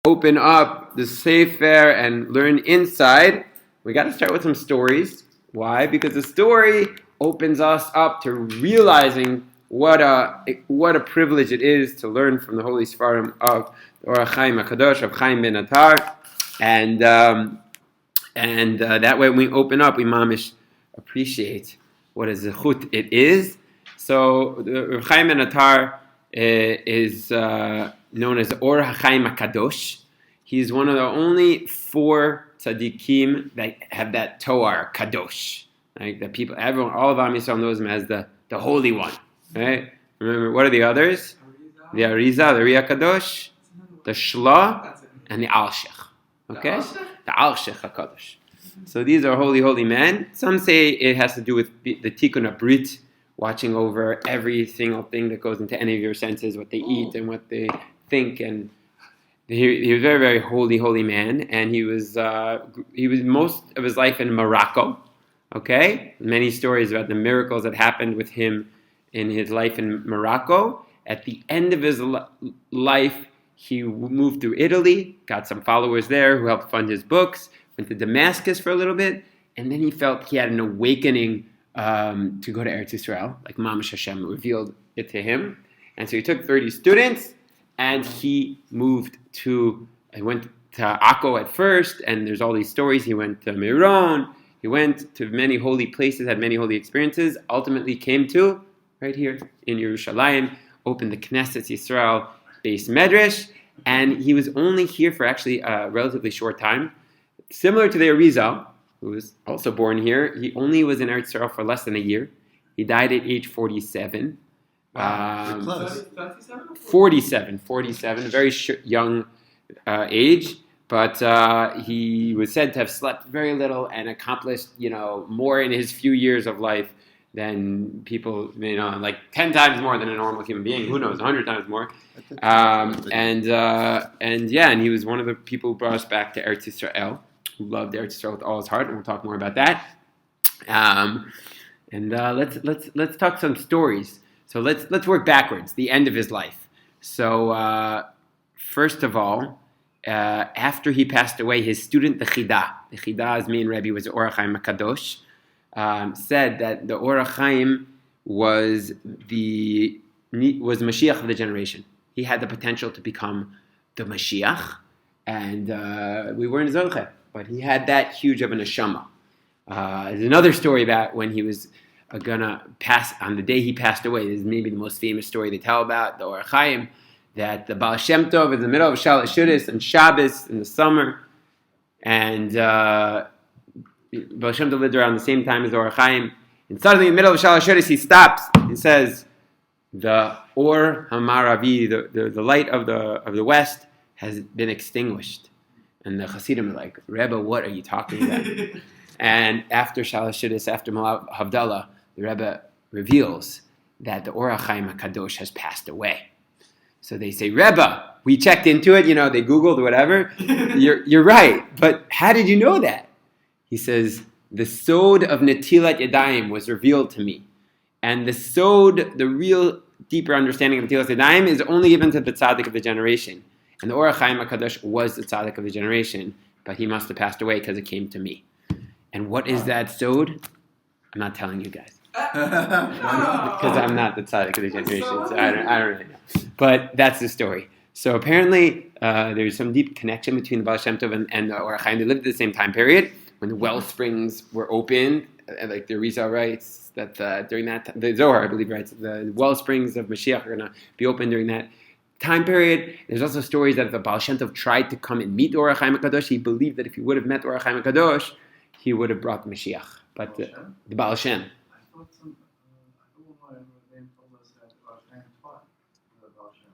open up the Sefer and learn inside, we got to start with some stories. Why? Because the story opens us up to realizing what a privilege it is to learn from the Holy Sfarim of the Or Hachayim HaKadosh, of Chaim ben Attar, and that way when we open up, we mamish appreciate what a zechut it is. So the Chaim ben Attar is known as Or Hachayim HaKadosh. He's one of the only 4 tzaddikim that have that toar kadosh. Like the people, everyone, all of Am Yisrael knows him as the Holy One. Right? Remember, what are the others? The Arizah, the Riyah Kadosh, the Shla, and the Alshech. Okay? The Alshech HaKadosh. So these are holy men. Some say it has to do with the Tikkun HaBrit, watching over every single thing that goes into any of your senses, what they eat and what they think. And he was a very, very holy man. And he was most of his life in Morocco. Okay? Many stories about the miracles that happened with him in his life in Morocco. At the end of his life, he moved through Italy, got some followers there who helped fund his books, went to Damascus for a little bit, and then he felt he had an awakening to go to Eretz Yisrael, like Mamash Hashem revealed it to him. And so he took 30 students, and he went to Akko at first, and there's all these stories. He went to Meron, he went to many holy places, had many holy experiences, ultimately came to right here in Yerushalayim, opened the Knesset Yisrael base medrash, and he was only here for actually a relatively short time. Similar to the Arizal, who was also born here, he only was in Eretz Yisrael for less than a year. He died at age 47. Wow, close. 47, a very young age, but he was said to have slept very little and accomplished, more in his few years of life than people, like 10 times more than a normal human being. Who knows, 100 times more. And he was one of the people who brought us back to Eretz Yisrael, who loved Eretz Yisrael with all his heart, and we'll talk more about that. Let's talk some stories. So let's work backwards. The end of his life. So first of all, after he passed away, his student the Chida's main Rebbe was Or Hachayim HaKadosh. Said that the Or Hachayim was Mashiach of the generation. He had the potential to become the Mashiach, and we weren't Zoche, but he had that huge of a neshama. There's another story about when he was gonna pass, on the day he passed away. This is maybe the most famous story they tell about the Or Hachayim, that the Baal Shem Tov in the middle of Shalosh Shudas and Shabbos in the summer, and Baal Shem Tov lived around the same time as the Or Hachayim, and suddenly in the middle of Shalosh Shudas he stops. He says, "The Or Hamaravi, the light of the west, has been extinguished." And the Hasidim are like, "Rebbe, what are you talking about?" And after Shalosh Shudas, after Malav Havdalah, the Rebbe reveals that the Or Hachayim HaKadosh has passed away. So they say, "Rebbe, we checked into it. They Googled whatever. You're right, but how did you know that?" He says, "The sod of Netilat Yadayim was revealed to me. And the sod, the real deeper understanding of Netilat Yadayim, is only given to the tzaddik of the generation. And the Or Hachayim HaKadosh was the tzaddik of the generation, but he must have passed away because it came to me." And what is that sod? I'm not telling you guys. Because I'm not the tzaddik of the generation, so I don't really know. But that's the story. So apparently, there's some deep connection between the Baal Shem Tov and the Or Hachayim. They lived at the same time period, when the well springs were opened, like the Arizal writes, that during that time, the Zohar, I believe, writes, the well springs of Mashiach are going to be open during that time period. There's also stories that the Baal Shem Tov tried to come and meet Or Hachayim HaKadosh. He believed that if he would have met Or Hachayim HaKadosh, he would have brought the Mashiach. But the Baal Shem. I thought one of the name told us that Baal Shem taught the Baal Shem.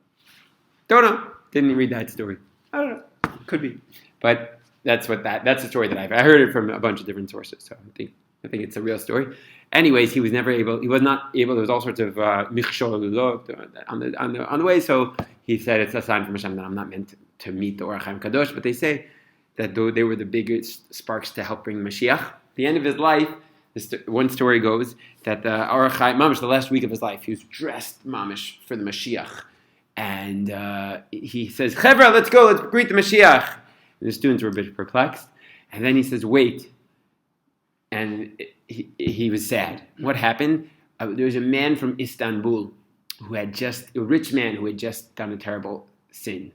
Don't know. Didn't read that story. I don't know. Could be. But that's the story that I heard it from a bunch of different sources. So I think it's a real story. Anyways, he was not able, there was all sorts of michshol on the way, so he said it's a sign from Hashem that I'm not meant to meet the Or Hachayim Kadosh, but they say that they were the biggest sparks to help bring Mashiach. At the end of his life, one story goes that the Or Hachayim, mamish, the last week of his life, he was dressed, mamish, for the Mashiach. And he says, Chevra, let's go, let's greet the Mashiach. And the students were a bit perplexed. And then he says, wait. And he was sad. What happened? There was a man from Istanbul a rich man who had just done a terrible sin.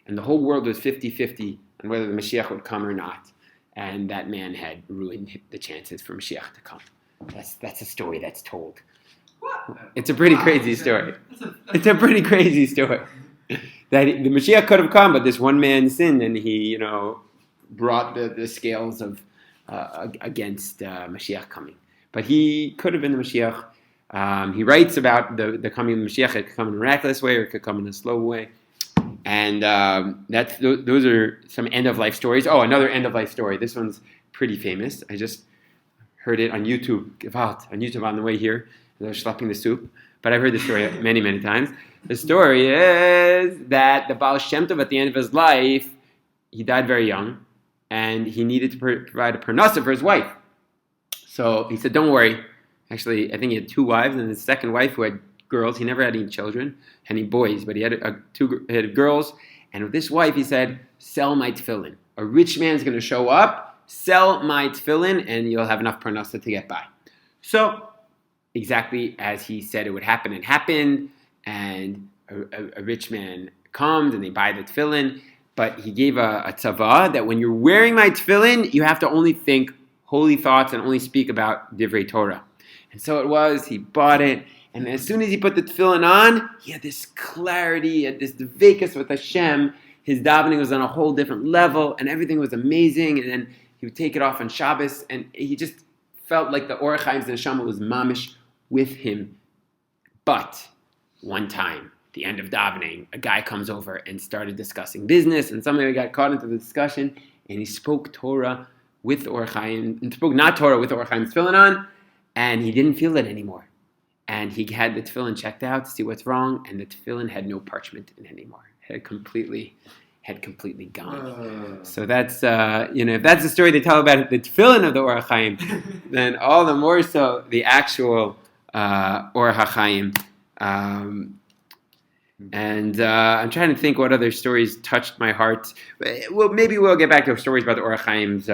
And the whole world was 50-50 on whether the Mashiach would come or not. And that man had ruined the chances for Mashiach to come. That's a story that's told. What? It's a pretty crazy story. It's a pretty crazy story. That the Mashiach could have come, but this one man sinned, and he, brought the scales of against Mashiach coming. But he could have been the Mashiach. He writes about the coming of the Mashiach. It could come in a miraculous way, or it could come in a slow way. And those are some end-of-life stories. Oh, another end-of-life story. This one's pretty famous. I just heard it on YouTube. On YouTube on the way here. I was schlepping the soup. But I've heard this story many, many times. The story is that the Baal Shem Tov, at the end of his life, he died very young, and he needed to provide a parnasa for his wife. So he said, don't worry. Actually, I think he had 2 wives, and his second wife, who had girls, he never had any children, any boys, but he had had girls. And with this wife, he said, sell my tefillin. A rich man's going to show up, sell my tefillin, and you'll have enough parnasa to get by. So, exactly as he said it would happen, it happened, and a rich man comes, and they buy the tefillin, but he gave a tzavah that when you're wearing my tefillin, you have to only think holy thoughts and only speak about divrei Torah. And so it was, he bought it, and as soon as he put the tefillin on, he had this clarity, he had this dveikus with Hashem. His davening was on a whole different level, and everything was amazing. And then he would take it off on Shabbos, and he just felt like the Orach Chaim's neshama was mamish with him. But one time, at the end of davening, a guy comes over and started discussing business, and somehow he got caught into the discussion, and he spoke Torah with Orach Chaim, and spoke not Torah with Orach Chaim's tefillin on, and he didn't feel it anymore. And he had the tefillin checked out to see what's wrong, and the tefillin had no parchment in it anymore. It had completely gone. So that's, if that's the story they tell about the tefillin of the Orach Chaim, then all the more so the actual Orach Chaim. And I'm trying to think what other stories touched my heart. Well, maybe we'll get back to stories about the Orach Chaim's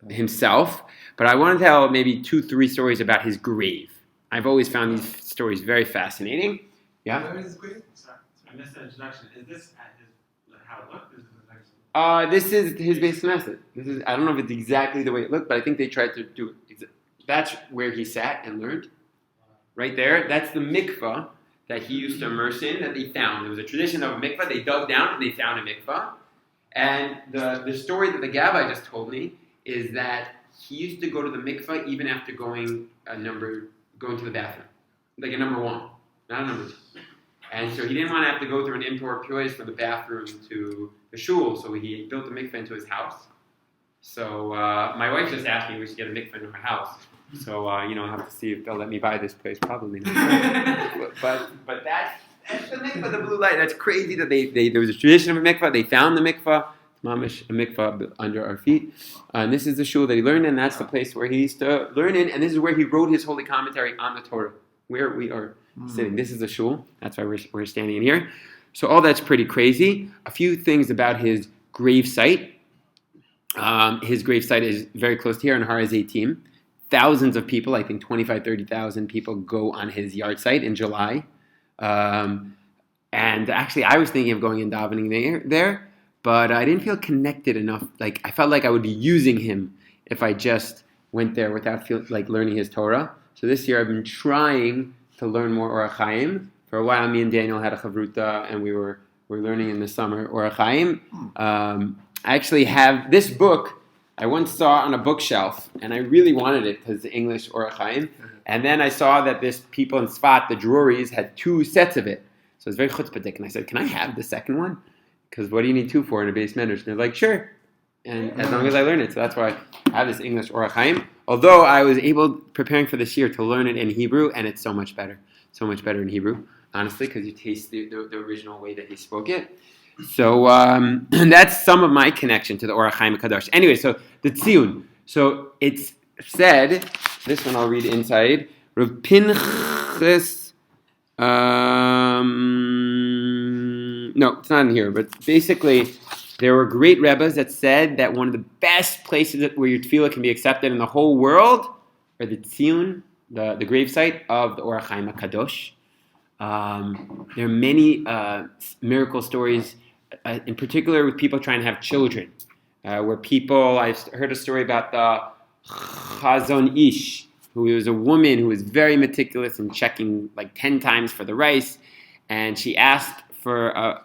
himself, but I want to tell maybe 2-3 stories about his grave. I've always found these stories very fascinating. Yeah? Where is his grave? Sorry, I missed the introduction. Is this at his, how it looked? This is his Beis Knesset. I don't know if it's exactly the way it looked, but I think they tried to do it. That's where he sat and learned. Right there. That's the mikvah that he used to immerse in, that they found. There was a tradition of a mikvah. They dug down and they found a mikvah. And the story that the Gabbai just told me is that he used to go to the mikvah even after going to the bathroom. Like a number 1, not a number 2. And so he didn't want to have to go through an impure place from the bathroom to the shul, so he built a mikvah into his house. So my wife just asked me if we should get a mikvah in our house. So, I'll have to see if they'll let me buy this place. Probably not. but that's the mikvah, the blue light. That's crazy that there was a tradition of a mikvah. They found the mikvah. It's mamish, a mikvah under our feet. And this is the shul that he learned in. That's the place where he used to learn in. And this is where he wrote his holy commentary on the Torah, where we are sitting. This is the shul. That's why we're standing in here. So all that's pretty crazy. A few things about his grave site. His grave site is very close to here in Har HaZeitim. Thousands of people, I think 30,000 people go on his yard site in July. And actually, I was thinking of going and davening there, but I didn't feel connected enough. Like, I felt like I would be using him if I just went there without learning his Torah. So this year I've been trying to learn more Orach Chaim. For a while, me and Daniel had a chavruta, and we were learning in the summer Orach Chaim. I actually have this book. I once saw on a bookshelf, and I really wanted it because it's English Orach Chaim. And then I saw that this people in Sfat, the Druries, had 2 sets of it. So it's very chutzpahdik. And I said, can I have the second one? Because what do you need 2 for in a base medrash? And they're like, sure. And as long as I learn it. So that's why I have this English Orach Chaim. Although I was preparing for this year, to learn it in Hebrew, and it's so much better. So much better in Hebrew, honestly, because you taste the original way that he spoke it. So that's some of my connection to the Orach Chaim Kadosh. Anyway, so the Tziyun. So it's said, this one I'll read inside. Rav Pinchas no, it's not in here, but basically, there were great rebbes that said that one of the best places where your tefillah can be accepted in the whole world are the tziyun, the gravesite of the Or HaChaim HaKadosh. There are many miracle stories, in particular with people trying to have children, where I've heard a story about the Chazon Ish, who was a woman who was very meticulous in checking like 10 times for the rice, and she asked for a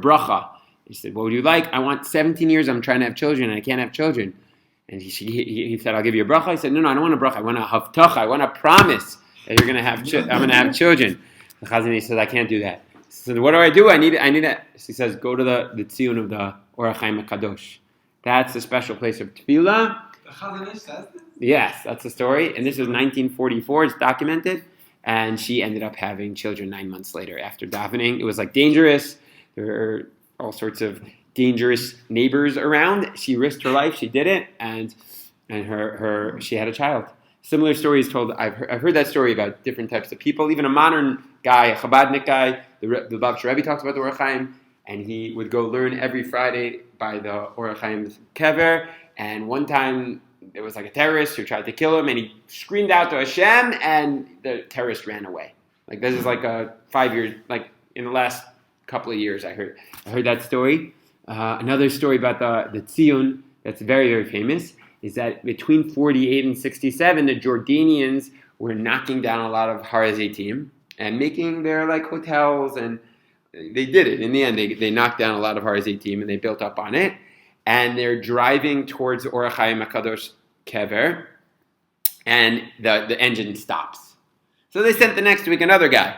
bracha. He said, "What would you like?" "I want 17 years. I'm trying to have children, and I can't have children." And he said, "I'll give you a bracha." He said, "No, I don't want a bracha. I want a havtacha. I want a promise that you're going to have. I'm going to have children." The Chazon Ish says, "I can't do that." He said, "What do? I need that." He says, "Go to the tziyun of the Or HaChaim HaKadosh. That's a special place of tefillah." The Chazon Ish says this? Yes, that's the story. And this was 1944. It's documented. And she ended up having children 9 months later after davening. It was like dangerous. There were all sorts of dangerous neighbors around. She risked her life. She did it. And she had a child. Similar stories told. I've heard that story about different types of people. Even a modern guy, a Chabadnik guy, the Lubavitcher Rebbe talks about the Or HaChaim. And he would go learn every Friday by the Or HaChaim's kever. And one time, there was like a terrorist who tried to kill him, and he screamed out to Hashem, and the terrorist ran away. Like this is like 5 years, like in the last couple of years, I heard that story. Another story about the tziyun that's very, very famous is that between 48 and 67, the Jordanians were knocking down a lot of Har HaZeitim and making their like hotels, and they did it. In the end, they knocked down a lot of Har HaZeitim and they built up on it. And they're driving towards Or HaChaim HaKadosh kever, and the engine stops. So they sent the next week another guy.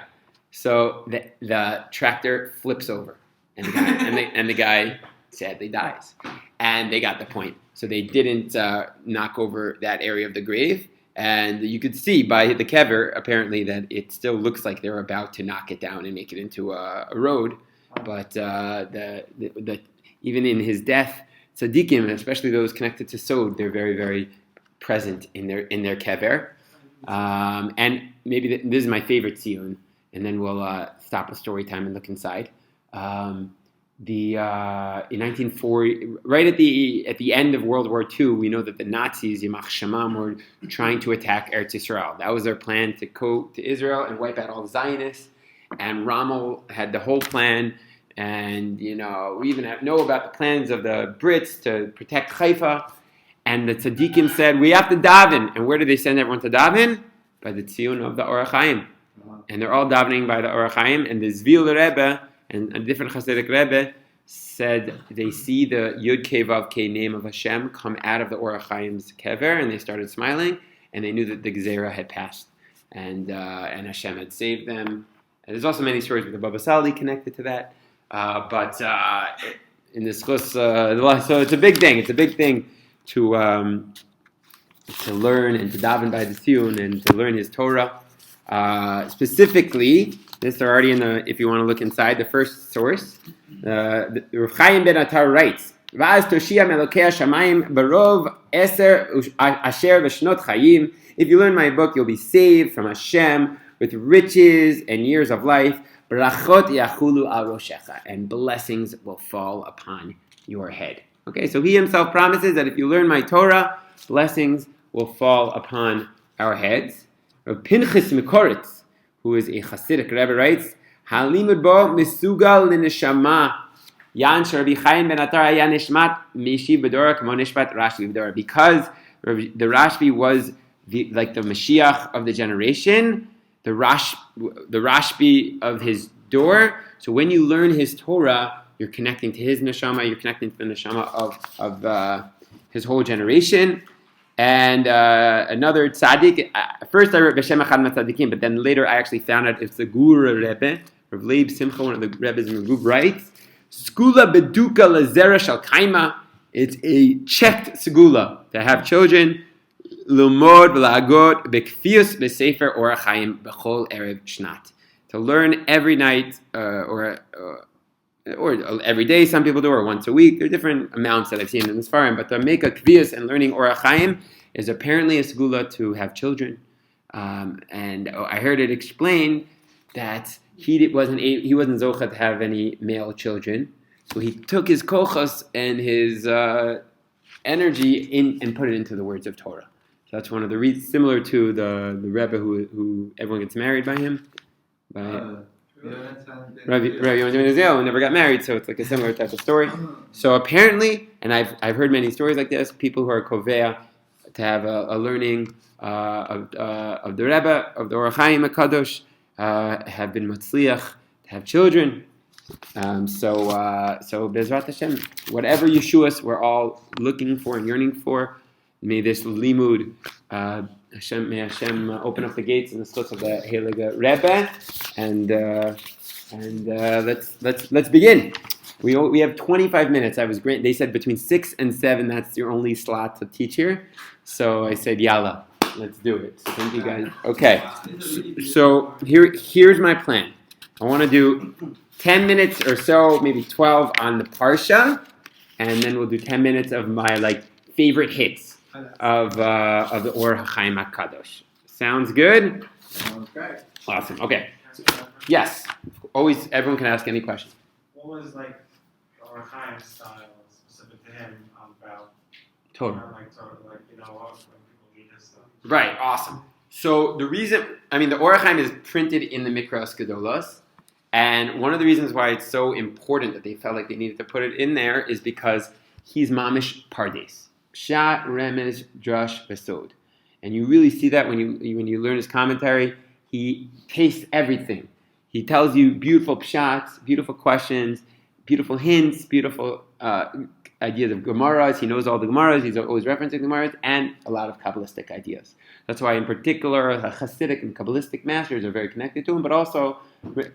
So the tractor flips over, and the guy sadly dies. And they got the point. So they didn't knock over that area of the grave. And you could see by the kever, apparently, that it still looks like they're about to knock it down and make it into a road. But even in his death, tzaddikim, especially those connected to Sod, they're very, very present in their kever. And maybe this is my favorite tziyun, and then we'll stop with story time and look inside. In 1940, right at the end of World War II, we know that the Nazis, Yamach Shemam, were trying to attack Eretz Yisrael. That was their plan, to go to Israel and wipe out all the Zionists. And Rommel had the whole plan. And, we even know about the plans of the Brits to protect Haifa. And the tzaddikim said, we have to daven. And where did they send everyone to daven? By the tziyun of the Or HaChaim. And they're all davening by the Or HaChaim. And the Zvil Rebbe and a different Hasidic Rebbe said they see the Yud Kei Vav Kei name of Hashem come out of the Or HaChaim's kever. And they started smiling. And they knew that the Gezerah had passed. And Hashem had saved them. And there's also many stories with the Baba Sali connected to that. But in this chus, so it's a big thing. It's a big thing to learn and to daven by the tziyun and to learn his Torah. Specifically, this are already in the. If you want to look inside, the first source, the Rav Chaim ben Atar writes, "Va'az toshia melokei hashamayim barov eser asher v'shnot chayim." If you learn my book, you'll be saved from Hashem with riches and years of life. Brachot yachulu al roshecha, and blessings will fall upon your head. Okay, so he himself promises that if you learn my Torah, blessings will fall upon our heads. Rav Pinchas Mikoritz, who is a Hasidic Rebbe, writes, Halimud bo misugal l'neshama yan sh'Rabbi Chaim ben Atar haya nishmat mishi b'dora k'mo nishmat Rashbi b'dora. Because the Rashbi was like the Mashiach of the generation, the Rashbi of his door. So when you learn his Torah, you're connecting to his neshama, you're connecting to the neshama of his whole generation. And another tzaddik, first I wrote B'Shem Echad Matzadikim, but then later I actually found out it's the Gura Rebbe, Rav Leib Simcha, one of the Rebbes in Ragub, writes, Skula Beduka Lazera Shal Kaima. It's a checked segula to have children. Lumod v'la'agot b'kfius b'sefer Or HaChaim b'chol erev shnat. To learn every night or every day, some people do, or once a week. There are different amounts that I've seen in this forum, but to make a kvius and learning Or HaChaim is apparently a segula to have children. And I heard it explained that he wasn't zocha to have any male children, so he took his kochos and his energy in and put it into the words of Torah. So that's one of the reasons, similar to the Rebbe who everyone gets married by him. Rabbi Yonah who never got married, so it's like a similar type of story. So apparently, and I've heard many stories like this, people who are kovea to have a learning of the Rebbe, of the Or Hachayim HaKadosh, have been matzliach to have children. So Bezrat Hashem, whatever Yeshuas we're all looking for and yearning for, may this limud, may Hashem open up the gates and the sluts of the Heilige Rebbe, and let's begin. We have 25 minutes. They said between 6 and 7. That's your only slot to teach here. So I said, Yalla, let's do it. So thank you guys. Okay. So here's my plan. I want to do 10 minutes or so, maybe 12 on the Parsha, and then we'll do 10 minutes of my favorite hits of the Or Hachayim HaKadosh. Sounds good? Sounds great. Awesome. Okay. Yes. Always, everyone can ask any question. What was the Or Hachayim style specific to him about Totally. when people read his stuff? Right. Awesome. So the Or Hachayim is printed in the Mikras Gedolos. And one of the reasons why it's so important that they felt like they needed to put it in there is because he's mamish pardes, pshat, remez, drush, vesod, and you really see that when you learn his commentary. He tastes everything. He tells you beautiful pshats, beautiful questions, beautiful hints, beautiful ideas of Gemaras. He knows all the Gemaras. He's always referencing Gemaras, and a lot of Kabbalistic ideas. That's why, in particular, the Hasidic and Kabbalistic masters are very connected to him, but also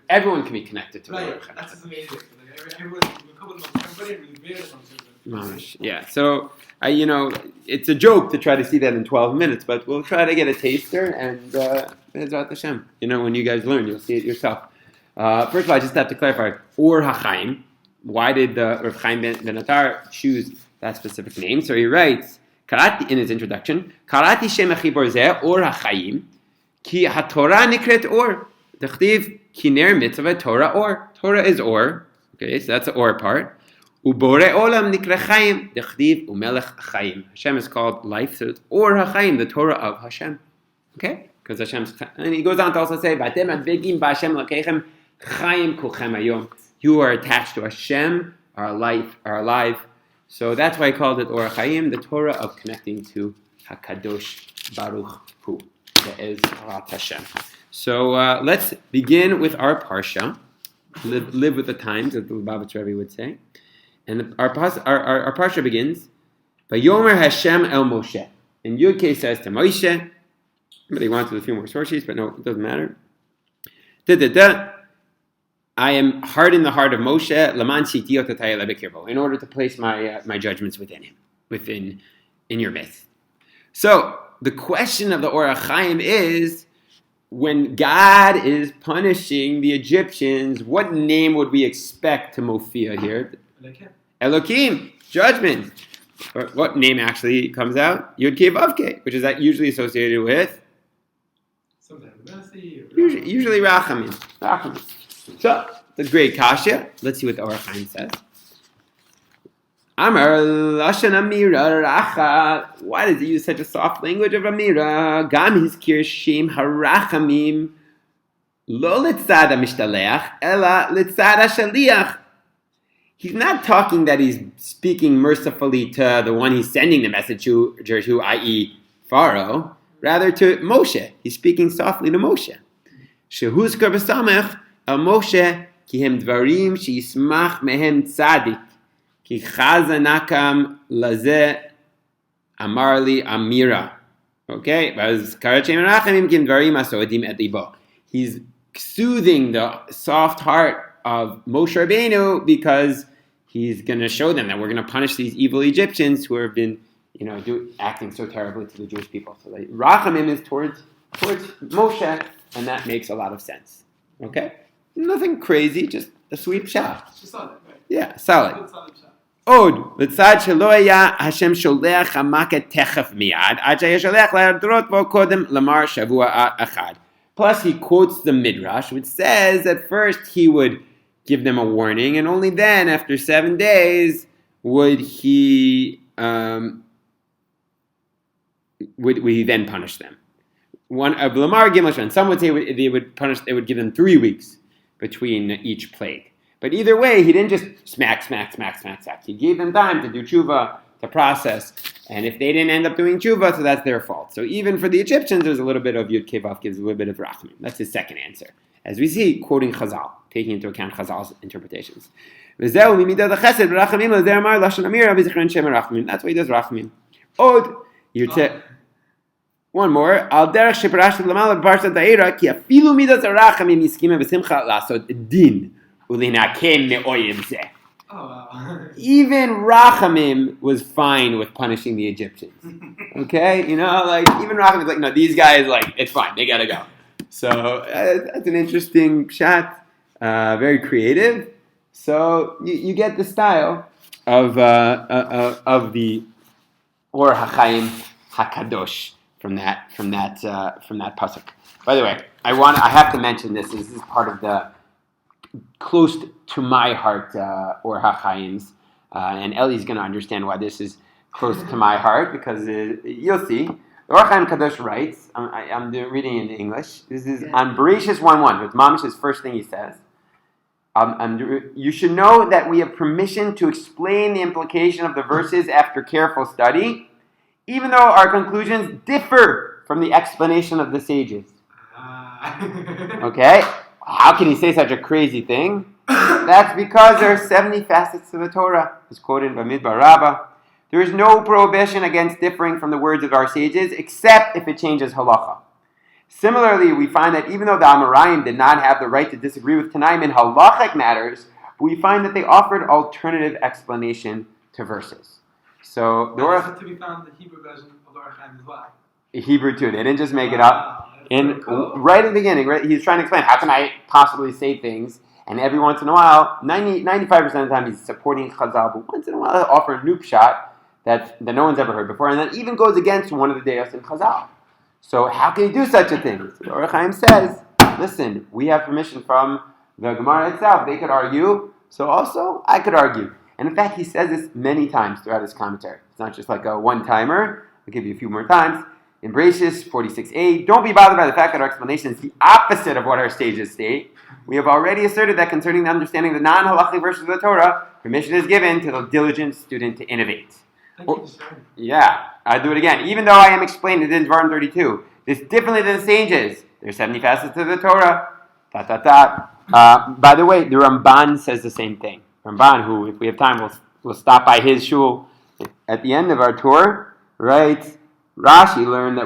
everyone can be connected to him. Right, that's amazing. Yeah, so it's a joke to try to see that in 12 minutes, but we'll try to get a taster, and Bezrat Hashem. When you guys learn, you'll see it yourself. First of all, I just have to clarify, Or Hachayim. Why did Rav Chaim ben Attar choose that specific name? So he writes, in his introduction, Karati Shem HaChibor Zeh Or Hachayim, Ki HaTorah Nikret Or. D'chtiv Kiner Mitzvah Torah Or. Torah is Or. Okay, so that's the Or part. Ubore Olam Nikre Chaim. D'chtiv Umelech Chaim. Hashem is called life, so it's Or HaChaim, the Torah of Hashem. Okay? Because Hashem's, and he goes on to also say, Vatem Advegim B'Hashem Lakechem Chaim Kulchem Hayom. You are attached to Hashem, our life, are alive. So that's why I called it Or Hachayim, the Torah of connecting to HaKadosh Baruch Hu. That is Rat Hashem. So let's begin with our Parsha. Live with the times, as the Lubavitch Rebbe would say. And our Parsha begins, Vayomer Hashem el Moshe. And Yud-Kei says to Moshe, but he wants a few more source sheets, but no, it doesn't matter. I am hard in the heart of Moshe, in order to place my judgments within your midst. So the question of the Or Hachayim is, when God is punishing the Egyptians, what name would we expect to Mofia here? Elokim, judgment. Or what name actually comes out? Yud-Kei Vav-Kei, which is that usually associated with? Usually Rachamim. So, the great Kasha. Let's see what the Or Hachayim says. Amar Lashon Amira Racha. Why does he use such a soft language of Amira? Gam Hizkir Shem Harachamim Lo Litzad HaMishtaleach Ela Litzad HaShaliach. He's not talking that he's speaking mercifully to the one he's sending the message to, i.e. Pharaoh, rather to Moshe. He's speaking softly to Moshe. Shehuzkar b'samech el Moshe ki hem dvarim sheismach mehem tzadik ki chazanakam lazeh amarli amira. Okay? He's soothing the soft heart of Moshe Rabbeinu because he's going to show them that we're going to punish these evil Egyptians who have been, acting so terribly to the Jewish people. So the Rachamim is towards Moshe, and that makes a lot of sense. Okay? Nothing crazy, just a sweet shot. Just solid, right? Yeah, solid. Good solid shot. Od, לצד שלא היה השם שולח המכה תכף מיד, עד שהיה שולח להדרות בו קודם למר שבוע אחד. Plus, he quotes the Midrash, which says that first he would give them a warning, and only then, after 7 days, would he then punish them. One of Lamar Gimel, some would say they would give them 3 weeks between each plague. But either way, he didn't just smack. He gave them time to do tshuva, to process, and if they didn't end up doing tshuva, so that's their fault. So even for the Egyptians, there's a little bit of Yud Kevav gives a little bit of Rachamim. That's his second answer. As we see, quoting Chazal, taking into account Chazal's interpretations. That's why he does Rachamim. One more. Al derech sheparash l'mal Parshat Da'ira ki afilu midas arachamim yiskima b'simcha lasod din ulinakem me'oyim zeh. Oh, wow. Even Rachamim was fine with punishing the Egyptians. Okay? Even Rachamim was like, no, these guys, it's fine. They gotta go. So that's an interesting shot. Very creative. So you get the style of the Or Hachayim Hakadosh from that pasuk. By the way, I have to mention this. This is part of the close to my heart Or Hachayim's, and Ellie's going to understand why this is close to my heart, because you'll see. The Or Hachayim Kadosh writes, I'm reading in English. This is on Bereshis 1:1, with Mamish's first thing he says. You should know that we have permission to explain the implication of the verses after careful study, even though our conclusions differ from the explanation of the sages. Okay? How can he say such a crazy thing? That's because there are 70 facets to the Torah. It's quoted by Midbar Rabbah. There is no prohibition against differing from the words of our sages, except if it changes halacha. Similarly, we find that even though the Amoraim did not have the right to disagree with Tanaim in halachic matters, we find that they offered alternative explanation to verses. So the to be found the Hebrew version of the Or Hachayim as well. Hebrew too. They didn't just make it up. And cool. Right at the beginning, he's trying to explain, how can I possibly say things? And every once in a while, 95% of the time he's supporting Chazal, but once in a while he'll offer a new pshat that no one's ever heard before, and that even goes against one of the deos in Chazal. So how can he do such a thing? So the Or Hachayim says, listen, we have permission from the Gemara itself. They could argue, so also I could argue. And in fact, he says this many times throughout his commentary. It's not just like a one-timer. I'll give you a few more times. In Bereshis 46a, don't be bothered by the fact that our explanation is the opposite of what our sages state. We have already asserted that concerning the understanding of the non-halachic verses of the Torah, permission is given to the diligent student to innovate. Yeah, I'll do it again. Even though I am explaining it in Dvarim 32, this differently than the sages. There's 70 facets to the Torah. By the way, the Ramban says the same thing. Ramban, who, if we have time, we'll stop by his shul at the end of our tour, right? Rashi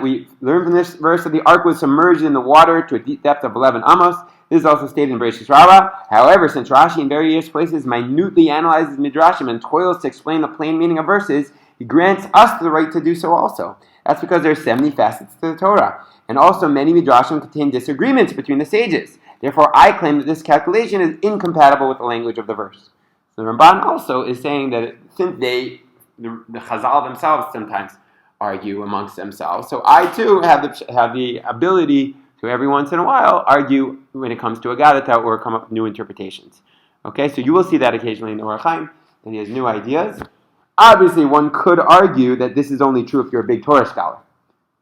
we learned from this verse that the ark was submerged in the water to a deep depth of 11 amos. This is also stated in Bereshis Rabbah. However, since Rashi in various places minutely analyzes Midrashim and toils to explain the plain meaning of verses, he grants us the right to do so also. That's because there are 70 facets to the Torah. And also many Midrashim contain disagreements between the sages. Therefore, I claim that this calculation is incompatible with the language of the verse. So the Ramban also is saying that since the Chazal themselves sometimes argue amongst themselves, so I too have the ability to every once in a while argue when it comes to a Gadata or come up with new interpretations. Okay, so you will see that occasionally in the Or Hachayim, that he has new ideas. Obviously, one could argue that this is only true if you're a big Torah scholar.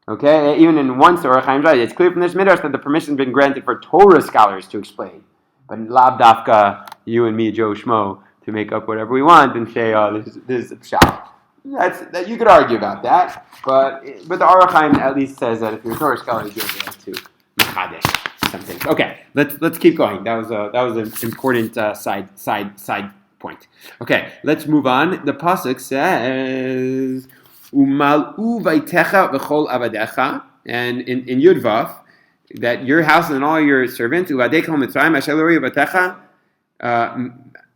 Okay, even in one Or Hachayim, it's clear from this midrash that the permission has been granted for Torah scholars to explain, but lav dafka you and me, Joe Schmo, to make up whatever we want and say, oh, this is a pshat. That you could argue about that, but the Or Hachayim at least says that if you're a Torah scholar, you have to mechadesh some things. Okay, let's keep going. That was an important side point. Okay, let's move on. The pasuk says, "Umal'u vaytecha v'chol avadecha," and in Yud Vav, that your house and all your servants, uvadei kol mitzrayim asher lo vatecha,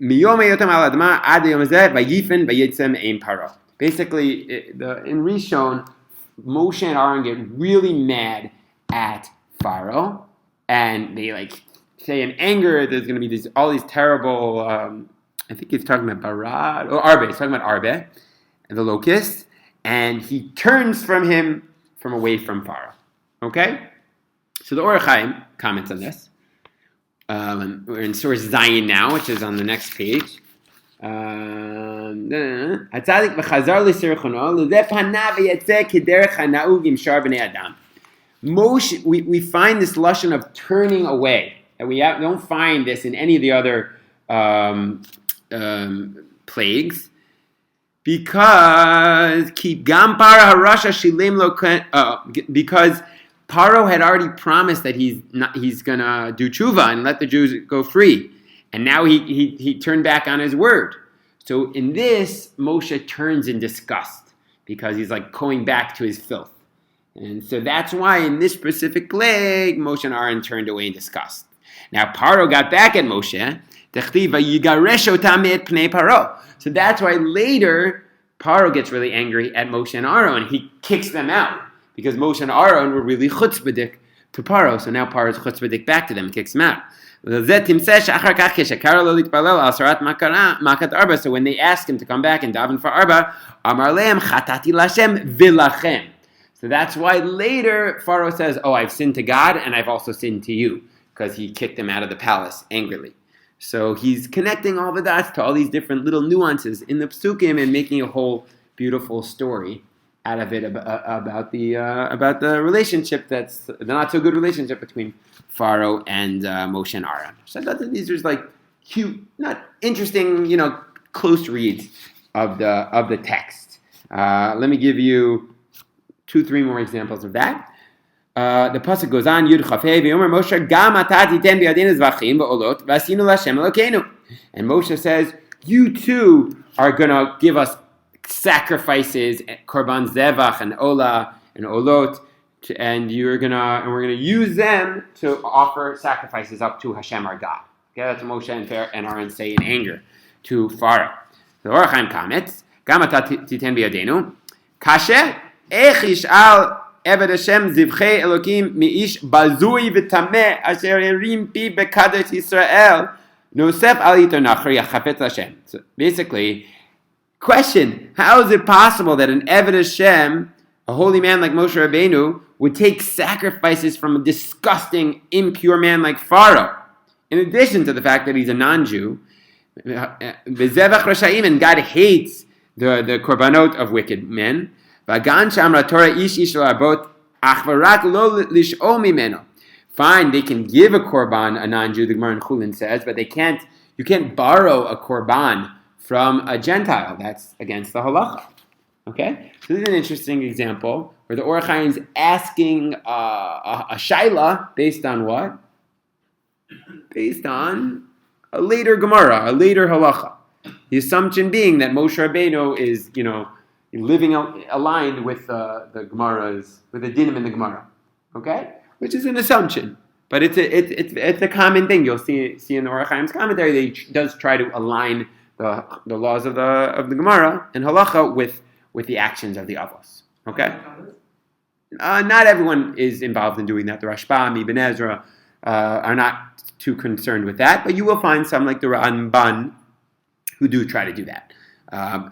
miyom hayotam al adama ad hayom hazeh vayifen vayitzem ein paro. Basically, in Rishon, Moshe and Aaron get really mad at Pharaoh, and they say in anger there's going to be all these terrible. I think he's talking about Barad or Arbe. He's talking about Arbe and the locust, and he turns from away from Pharaoh. Okay, So the Or Hachayim comments on this. We're in source Zion now, which is on the next page. Hatzadik v'chazar l'sirchono l'zeh panav v'yetzeh k'derech ha'na'ug im shar b'nei adam. Moshe, we find this lashon of turning away, and we don't find this in any of the other plagues, because because Paro had already promised that he's gonna do tshuva and let the Jews go free, and now he turned back on his word. So in this, Moshe turns in disgust because he's like going back to his filth. And so that's why in this specific plague, Moshe and Aaron turned away in disgust. Now Paro got back at Moshe. So that's why later Paro gets really angry at Moshe and Aaron. He kicks them out because Moshe and Aaron were really chutzpahdik to Paro. So now Paro's chutzpahdik back to them and kicks them out. So when they asked him to come back and daven for Arba, Amar lehem chatati lashem vilachem. So that's why later Pharaoh says, oh, I've sinned to God and I've also sinned to you, because he kicked them out of the palace angrily. So he's connecting all the dots to all these different little nuances in the psukim and making a whole beautiful story out of it about the relationship that's the not so good relationship between Pharaoh and Moshe and Aaron. So these are like cute, not interesting, close reads of the text. Let me give you 2-3 more examples of that. The pasuk goes on, Yud Chafei v'yomer Moshe gam ata titen b'yadinu zvachim v'olot v'asinu l'Hashem Elokeinu. And Moshe says, you too are going to give us sacrifices, korban zevach and ola and olot, and we're gonna use them to offer sacrifices up to Hashem our God. Okay, that's what Moshe and Aaron say in anger to Pharaoh. The Or Hachayim comments, gam ata titen b'yadinu kasher ech yish'al Eved Hashem zivchei Elokim mi'ish bazui v'tameh asher yerim pi bekadosh Yisrael nosef al yito nachri chafetz Hashem. So basically, question: how is it possible that an Eved Hashem, a holy man like Moshe Rabbeinu, would take sacrifices from a disgusting, impure man like Pharaoh? In addition to the fact that he's a non-Jew, v'zevach Rashayim, and God hates the korbanot of wicked men. Fine, they can give a korban, a non-Jew, the Gemara in Chulin says, but you can't borrow a korban from a Gentile. That's against the halacha. Okay? So this is an interesting example where the Or Hachayim is asking a shaila based on what? Based on a later Gemara, a later halacha. The assumption being that Moshe Rabbeinu is, living aligned with the Gemara's, with the dinim in the Gemara, okay, which is an assumption, but it's a common thing. You'll see in the Or Hachayim's commentary that he does try to align the laws of the Gemara and halacha with the actions of the avos. Okay, not everyone is involved in doing that. The Rashbam, Ibn Ezra are not too concerned with that, but you will find some like the Ramban who do try to do that.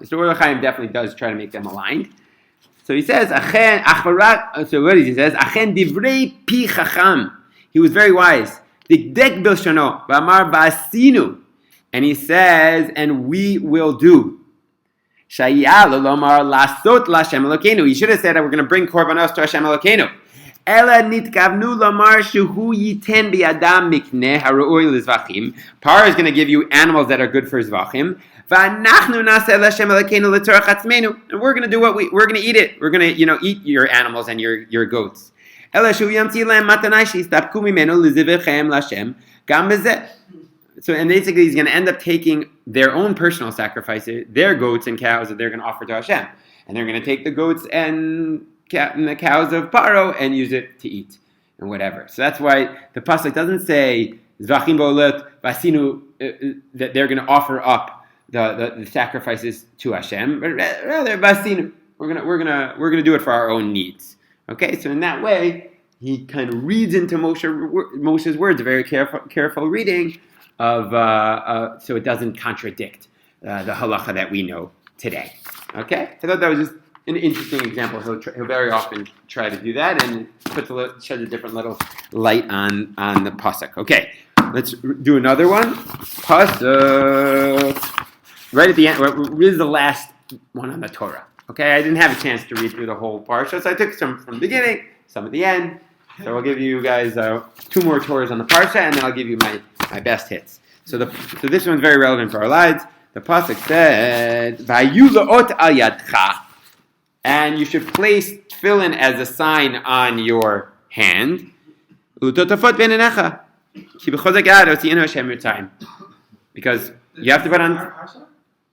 So Or Hachayim definitely does try to make them aligned. So he says, so what he says, Achen divrei pi chacham. He was very wise. Dikdek bilshano v'amar v'asinu. And he says, and we will do. Shaya lomar lasot l'Hashem Elokeinu. He should have said that we're going to bring korbanos to Hashem Elokeinu. Ela nitkavnu lomar shehu yiten biyadam mikneh haru'oi l'zvachim. Par is going to give you animals that are good for zvachim. And we're going to do what we're going to eat it. We're going to, eat your animals and your goats. So, and basically he's going to end up taking their own personal sacrifices, their goats and cows that they're going to offer to Hashem. And they're going to take the goats and the cows of Paro and use it to eat and whatever. So that's why the pasuk doesn't say that they're going to offer up the sacrifices to Hashem, but rather basinu. We're gonna do it for our own needs. Okay, so in that way, he kind of reads into Moshe's words, a very careful reading of so it doesn't contradict the halacha that we know today. Okay, I thought that was just an interesting example. He'll very often try to do that and shed a different little light on the pasuk. Okay, let's do another one. Pasuk. Right at the end, this is the last one on the Torah. Okay, I didn't have a chance to read through the whole parsha, so I took some from the beginning, some at the end. So I'll give you guys 2 more Torahs on the parsha, and then I'll give you my best hits. So this one's very relevant for our lives. The pasuk said, "Vayulaot al yadcha," and you should place tefillin as a sign on your hand. Utotafot beinenecha, ki b'chozek yad otzienu Hashem mitzrayim. Because you have to put on.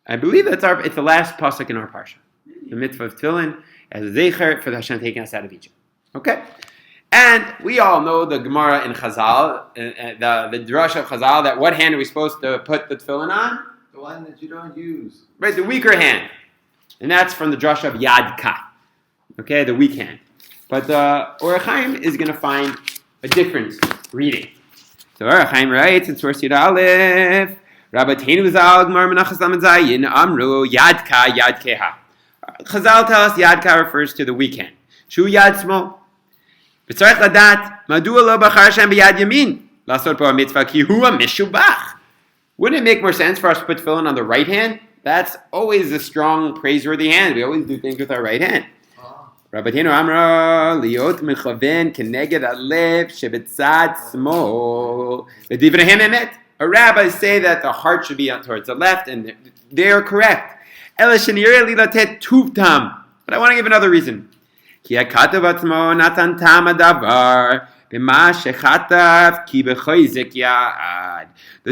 I believe it's the last pasuk in our parsha. The mitzvah of tefillin as a zecher for the Hashem taking us out of Egypt. Okay, and we all know the Gemara in Chazal, the drasha of Chazal, that what hand are we supposed to put the tefillin on? The one that you don't use. Right, the weaker hand, and that's from the drasha of Yad Ka. Okay, the weak hand. But Or Hachayim is going to find a different reading. So Or Hachayim writes in source Yud Aleph. Rabbeinu Zal Gemara Menachos Lamed Zayin Amru Yad Ka Yad Keha. Chazal tell us Yad Ka refers to the weak hand. Shu Yad Small. B'tzarech ladat Madua lo bachar Hashem b'Yad Yamin lasot bo mitzvah ki hu mishubach. Wouldn't it make more sense for us to put tefillin on the right hand? That's always a strong, praiseworthy hand. We always do things with our right hand. Rabbeinu Amra liot mechaven keneged alev shebetzad small. V'divrei emet. Our rabbis say that the heart should be towards the left, and they are correct. But I want to give another reason. The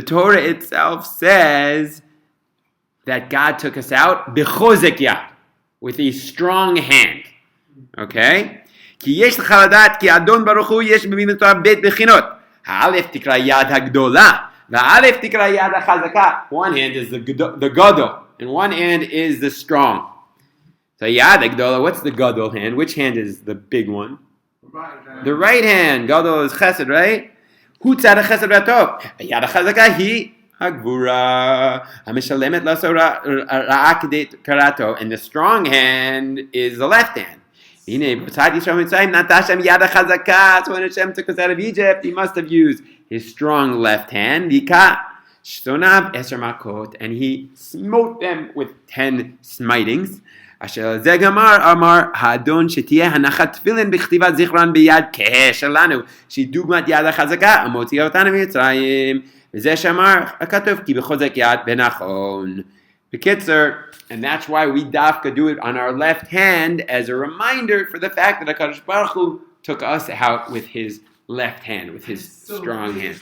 Torah itself says that God took us out with a strong hand. Okay? One hand is the gadol, and one hand is the strong. So yad hagdola, what's the gadol hand? Which hand is the big one? The right hand. Gadol is chesed, right? Hu tzad chesed ratov. Yad hachazaka hi hagvura hamishalemet laso ra'akdet karato, and the strong hand is the left hand. So when Hashem took us out of Egypt, He must have used His strong left hand, and He smote them with 10 smitings. And that's why we dafka do it on our left hand as a reminder for the fact that HaKadosh Baruch Hu took us out with His left hand, with His strong hand.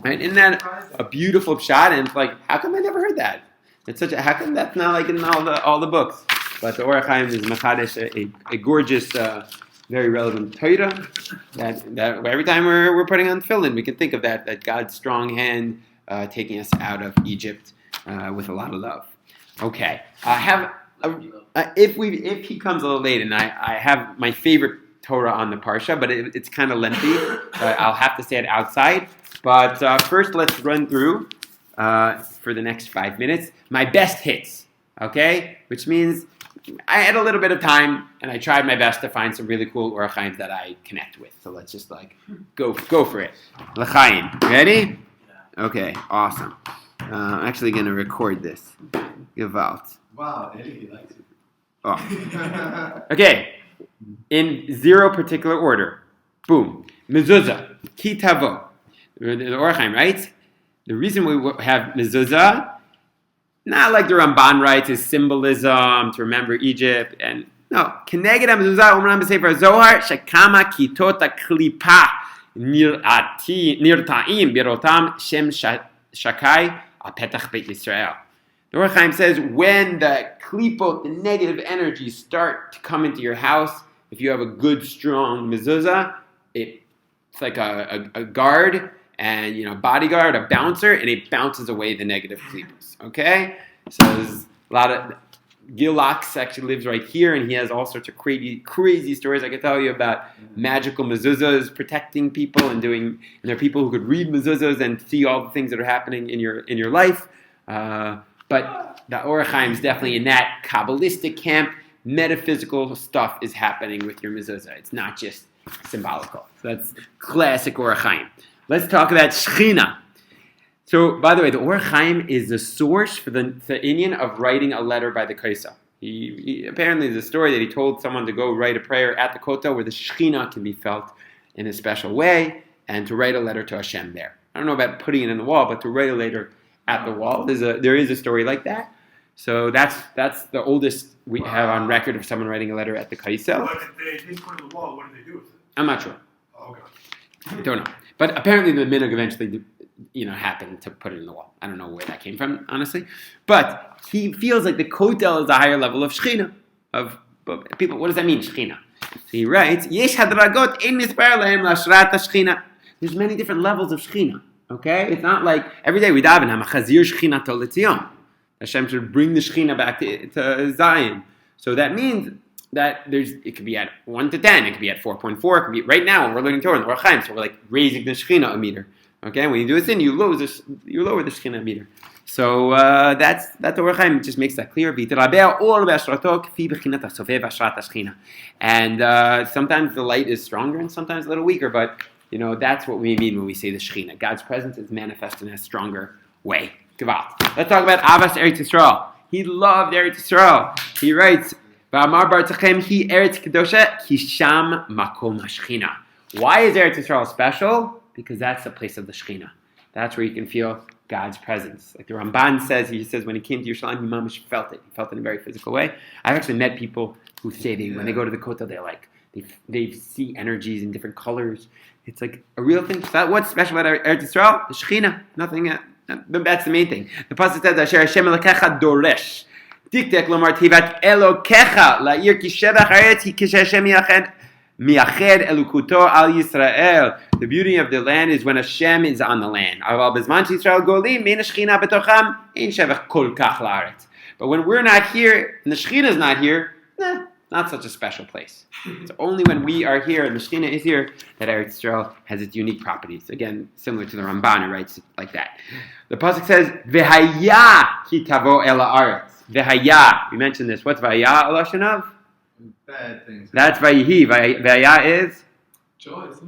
Right? Isn't that a beautiful shot? And it's like, how come I never heard that? How come that's not like in all the books? But the Or Hachayim is Machadesh, a gorgeous, very relevant Torah that every time we're putting on tefillin, we can think of that God's strong hand taking us out of Egypt with a lot of love. Okay, if he comes a little late, and I have my favorite Torah on the Parsha, but it's kind of lengthy, I'll have to say it outside. But first, let's run through for the next 5 minutes my best hits. Okay, which means I had a little bit of time, and I tried my best to find some really cool Or Hachayim that I connect with. So let's just go for it. L'chaim, ready? Okay, awesome. I'm actually going to record this. Gewalt. Wow, Eddie likes it. Oh. Okay, in zero particular order. Boom. Mezuzah. Ki tavo. The Or Hachayim writes, the reason we have mezuzah, not like the Ramban writes, is symbolism to remember Egypt. And no. Keneged ha-mezuzah, umram b'sefer Zohar, shekama kitot ha-klipa nirta'im birotam shem shakai al-petach Beit Yisrael. The Or Hachayim says, when the klipot, the negative energies, start to come into your house, if you have a good, strong mezuzah, it's like a guard and bodyguard, a bouncer, and it bounces away the negative klipos. Okay, so there's a lot of Gil Locks actually lives right here, and he has all sorts of crazy stories I could tell you about magical mezuzahs protecting people and there are people who could read mezuzahs and see all the things that are happening in your life. But the Or Hachayim is definitely in that Kabbalistic camp metaphysical stuff is happening with your mezuzah. It's not just symbolical. So that's classic Or Hachayim. Let's talk about Shechina. So, by the way, the Or Hachayim is the source for the inyan of writing a letter by the Kaisa. He apparently, there's a story that he told someone to go write a prayer at the Kotel where the Shechina can be felt in a special way, and to write a letter to Hashem there. I don't know about putting it in the wall, but to write a letter at the wall, there is a story like that. So that's the oldest we have on record of someone writing a letter at the Kaisel. But if they didn't put it in the wall, what did they do with it? I'm not sure. Oh, okay. I don't know. But apparently the minhag eventually, happened to put it in the wall. I don't know where that came from, honestly. But he feels like the Kotel is a higher level of Shechina, of people. What does that mean, Shechina? So he writes, Yesh hadragot ein nisbar lahem lashrat Shechina. There's many different levels of Shechina. Okay, it's not like every day we daven Hamachazir Shechina to L'Tzion. Hashem should bring the Shechina back to Zion. So that means that it could be at 1 to 10, it could be at 4.4, it could be right now when we're learning Torah in the Or Hachayim, so we're like raising the Shechina a meter. Okay, when you do a sin, you lower the Shechina a meter. So that's the Or Hachayim. It just makes that clear. And sometimes the light is stronger and sometimes a little weaker, but that's what we mean when we say the Shechina. God's presence is manifest in a stronger way. Gewalt. Let's talk about Avas Eretz Yisrael. He loved Eretz Yisrael. He writes, "V'amar bar Tachem hi Eretz Kedosha ki sham makom hashchina." Why is Eretz Yisrael special? Because that's the place of the Shechina. That's where you can feel God's presence. Like the Ramban says, he says when he came to Yerushalayim, he mamish felt it. He felt it in a very physical way. I've actually met people who say when they go to the Kotel, they're like, they see energies in different colors. It's like a real thing. So what's special about Eretz Yisrael? The Shechina. Nothing. That's the main thing. The Parshat says, "Asher Hashem Elokecha doresh, diktek lomar tivat Elokecha la'ir ki shevach haaretz hi kishem miyached elukuto al Yisrael." The beauty of the land is when Hashem is on the land. Aval bezman Yisrael golim mein Shechina betocham ein shevach kol kach la'aretz. But when we're not here and the Shechina is not here, not such a special place. It's only when we are here and the Shechina is here that Eretz Yisrael has its unique properties. Again, similar to the Ramban, who writes it like that. The pasuk says, "V'haya ki tavo el haaretz." V'haya. We mentioned this. What's v'haya a lashon of? Bad things. That's v'yihi. V'haya is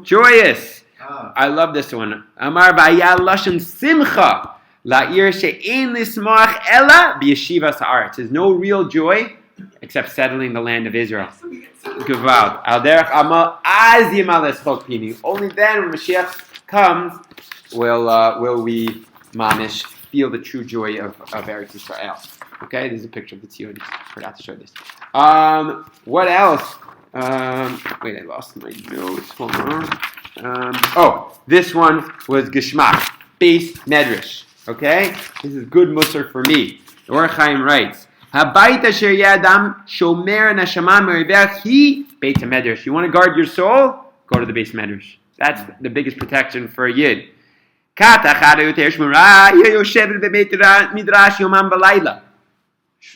joyous. I love this one. Amar v'haya lashon simcha la'ir she'ein lismach ela b'yeshivas haaretz. There's no real joy except settling the land of Israel. Gewalt. Al derech amal az yimales chok pini. Only then, when Mashiach comes, will we mamish feel the true joy of Eretz Yisrael. Okay, this is a picture of the Tzionis. Forgot to show this. What else? Wait, I lost my notes. Hold on. This one was Geshmak, base medrash. Okay, this is good musar for me. The Or Hachayim writes, "Habayit asher yadam shomer neshama merivach hi beit medrash." You want to guard your soul? Go to the base medrash. That's the biggest protection for a yid.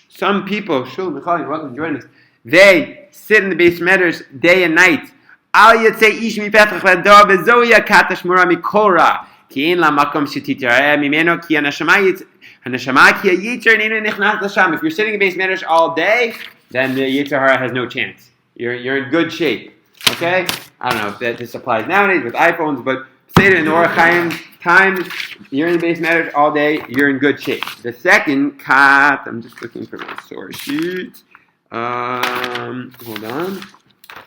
Some people, Shul Michal, you're welcome to join us. They sit in the base medrash day and night. Al yatzei ish mipetach lador bezoya katash mura mikora ki ein la makom shetitare mimeno ki hanashama ki yitzer ninu nichnas l'sham. If you're sitting in base medrash all day, then the Yetzer Hara has no chance. You're in good shape. Okay? I don't know if this applies nowadays with iPhones, but say it in the Or Hachayim times, you're in the base matters all day, you're in good shape. The second kat, I'm just looking for my source sheet. Hold on.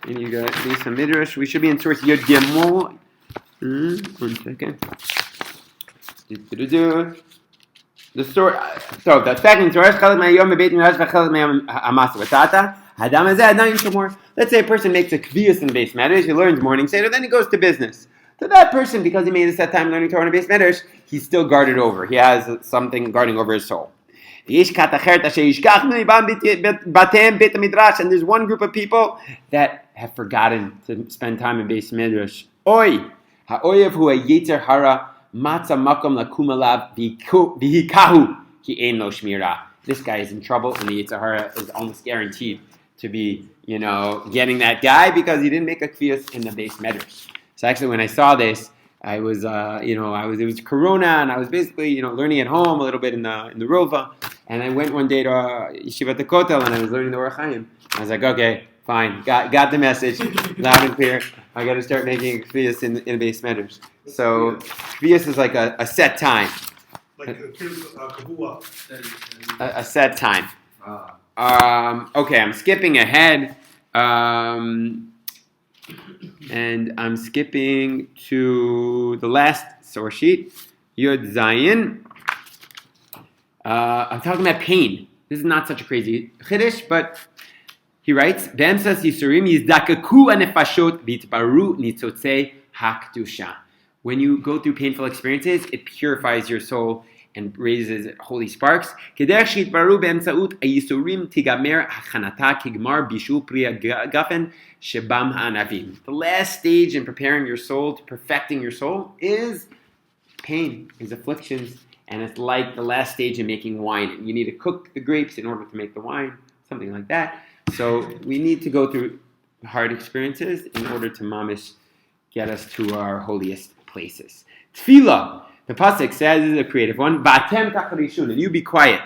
And you got Lisa Midrash. We should be in source Yud Gimel. 1 second. The story. So the second source. Let's say a person makes a kvius in base matters. He learns morning seder, then he goes to business. So that person, because he made a set time learning Torah in base matters, he's still guarded over. He has something guarding over his soul. And there's one group of people that have forgotten to spend time in base midrash. Oi, ha'oyev hu ha'yetzer hara matza makom lakum alav v'hikahu ki ein lo shmira. This guy is in trouble, and the Yetzer Hara is almost guaranteed to be, getting that guy because he didn't make a kvius in the base medrash. So actually, when I saw this, I was, it was Corona, and I was basically, learning at home a little bit in the Rova, And I went one day to Yeshivat Kotel and I was learning the Hachayim. I was like, okay, fine, got the message, loud and clear. I got to start making kfiyas in the base measures. So kfiyas is like a set time. Like kavua. A set time. Okay, I'm skipping ahead. And I'm skipping to the last source sheet, Yud Zayin. I'm talking about pain. This is not such a crazy chiddush, but he writes, "Be'emsas yisurim yizdakaku anefashot v'itbaru nitzotzei hakdusha." When you go through painful experiences, it purifies your soul and raises holy sparks. Kederech sheitbaru be'emsaut ayisurim tigamer hachanata kigmar bishul priya gafen shebam ha'anavim. The last stage in preparing your soul, to perfecting your soul, is pain, is afflictions. And it's like the last stage in making wine. You need to cook the grapes in order to make the wine, something like that. So we need to go through hard experiences in order to mamish get us to our holiest places. Tefillah, the pasuk says, this is a creative one. V'atem tacharishun, and you be quiet.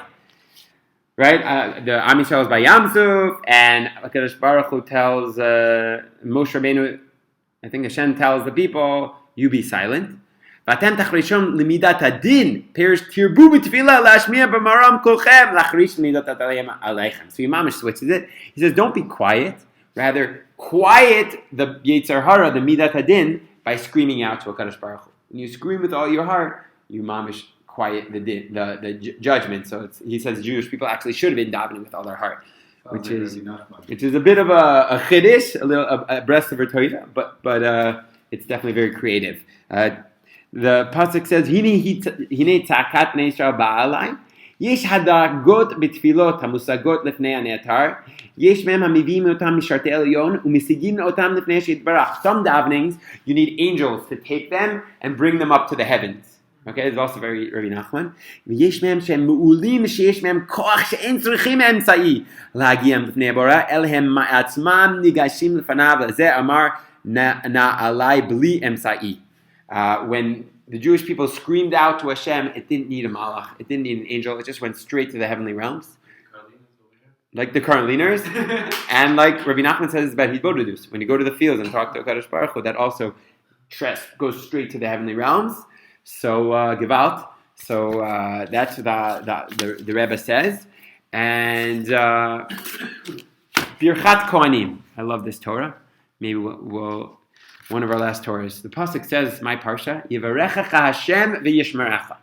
Right? The Am Yisrael is by Yamsuf, and HaKadosh Baruch Hu tells Moshe Rabbeinu, I think Hashem tells the people, you be silent. V'atem tacharishun limidat adin, perish tirbu b'tefillah lashmiya b'maram kolchem lachrish limidat atalayim aleichem. So Imamish switches it. He says, don't be quiet. Rather, quiet the Yetzer Hara, the midat adin, by screaming out to HaKadosh Baruch Hu. When you scream with all your heart, you mamish quiet the judgment. So he says Jewish people actually should have been davening with all their heart, which is a bit of a chiddush, a breast of a Torah, but it's definitely very creative. The pasuk says, "Hine tzakat bnei Yisrael ba'alai, yesh hadagot b'tfilot hamusagot lefnei hanetar, yesh mem hamivim otam mishartei elyon umisigim otam lefnei shitbarach." Some davenings you need angels to take them and bring them up to the heavens. Okay, it's also very Rabbi Nachman. Yesh mem shem meulim sheyesh mem koach she'en tzrichim emtzai lagiam lefnei bara elhem ma'atzmam nigashim lefanav lezeh amar na'alai bli emtzai. When the Jewish people screamed out to Hashem, it didn't need a malach, it didn't need an angel, it just went straight to the heavenly realms. Like the Karliners, and like Rabbi Nachman says about Hidbodedus, when you go to the fields and talk to HaKadosh Baruch Hu, that also goes straight to the heavenly realms. So Gewalt. So that's what the Rebbe says. And Birchat Kohanim. I love this Torah. Maybe we'll one of our last Torahs. The pasuk says, my parsha, Yivarechecha Hashem v'yishmerecha.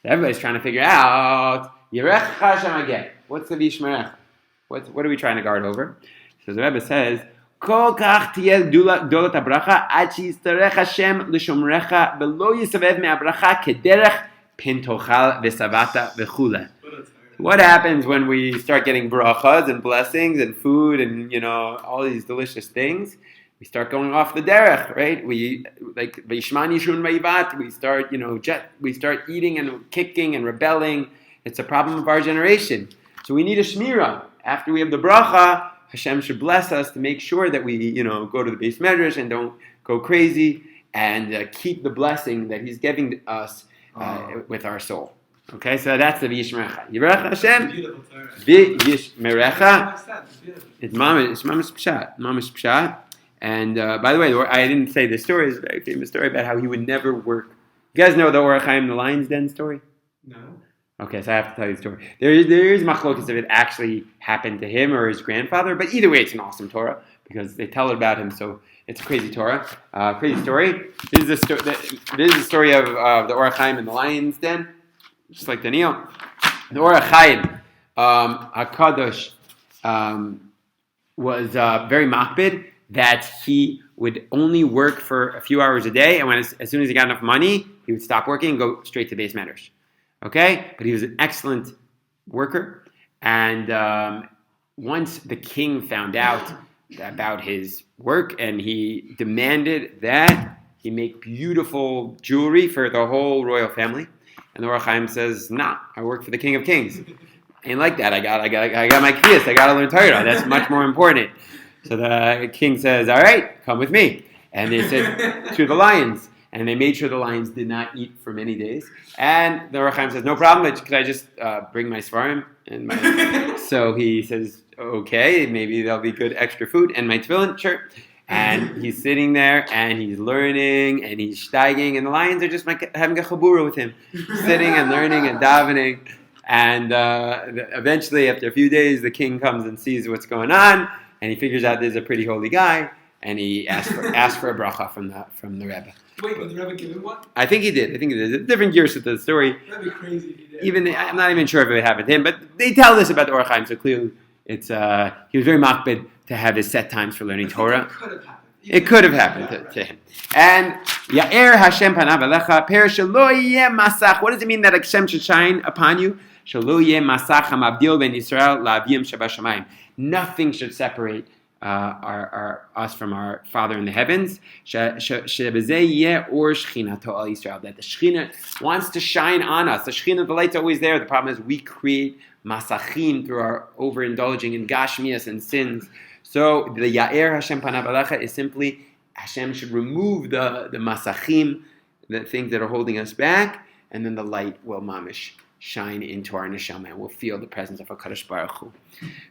Everybody's trying to figure out Yivarechecha Hashem again. What's the v'yishmerecha? What are we trying to guard over? So the Rebbe says, Kol kach tiyel dolat habracha ad sheyistarech Hashem l'shomrecha v'lo yisavev me'abracha kederech pintochal v'savata v'chule. What happens when we start getting brachas and blessings and food and all these delicious things? We start going off the derech, right? We like Vishman Yishun Maivat. We start, we start eating and kicking and rebelling. It's a problem of our generation. So we need a shmira. After we have the bracha, Hashem should bless us to make sure that we, go to the base medrash and don't go crazy and keep the blessing that He's giving us with our soul. Okay, so that's the V'yishmerecha. Yivarech Hashem V'yishmerecha. It's mamish pshat. Mamish pshat. And by the way, I didn't say this story. It's a very famous story about how he would never work. You guys know the Hachayim, the lion's den story? No. Okay, so I have to tell you the story. There is machlokas if it actually happened to him or his grandfather, but either way, it's an awesome Torah because they tell it about him. So it's a crazy Torah, crazy story. This is the story of the Hachayim in the lion's den, just like Daniel. The Hachayim, Hakadosh, was very makbid that he would only work for a few hours a day, and as soon as he got enough money, he would stop working and go straight to base medrash. Okay? But he was an excellent worker, and once the king found out about his work, and he demanded that he make beautiful jewelry for the whole royal family, and the Or HaChaim says, nah, I work for the King of Kings. Ain't like that. I got my kiyas. I got to learn Torah. That's much more important. So the king says, all right, come with me. And they said to the lions. And they made sure the lions did not eat for many days. And the Or HaChaim says, no problem. Could I just bring my svarim? And so he says, okay, maybe there'll be good extra food and my tefillin shirt. And he's sitting there and he's learning and he's steiging, and the lions are just like having a chabura with him, sitting and learning and davening. And eventually, after a few days, the king comes and sees what's going on, and he figures out there's a pretty holy guy, and he asks for a bracha from the Rebbe. Wait, but the Rebbe give him one? I think he did. It's different gears to the story. That'd be crazy if he did. I'm not even sure if it happened to him, but they tell this about the Orach Chaim, so clearly it's he was very makbid to have his set times for learning Torah. It could have happened to him. And Ya'er Hashem panav alecha per shelo yeh masach. What does it mean that Hashem should shine upon you? Shelo yeh masach hamavdil ben Yisrael la'avim shabashamayim. Nothing should separate us from our Father in the heavens. Shebezeh yeh or shchinato al Yisrael. That the Shechina wants to shine on us. The Shechina, the light's always there. The problem is we create masachim through our overindulging in gashmias and sins. So the Ya'er Hashem panav alecha is simply Hashem should remove the masachim, the things that are holding us back, and then the light will mamish shine into our neshama, and we'll feel the presence of HaKadosh Baruch Hu.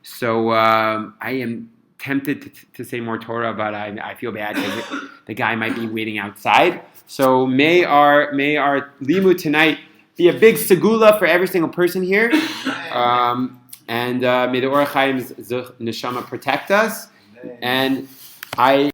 So I am tempted to say more Torah, but I feel bad because the guy might be waiting outside. So may our limud tonight be a big segula for every single person here. And may the Orach Chaim's neshama protect us. And I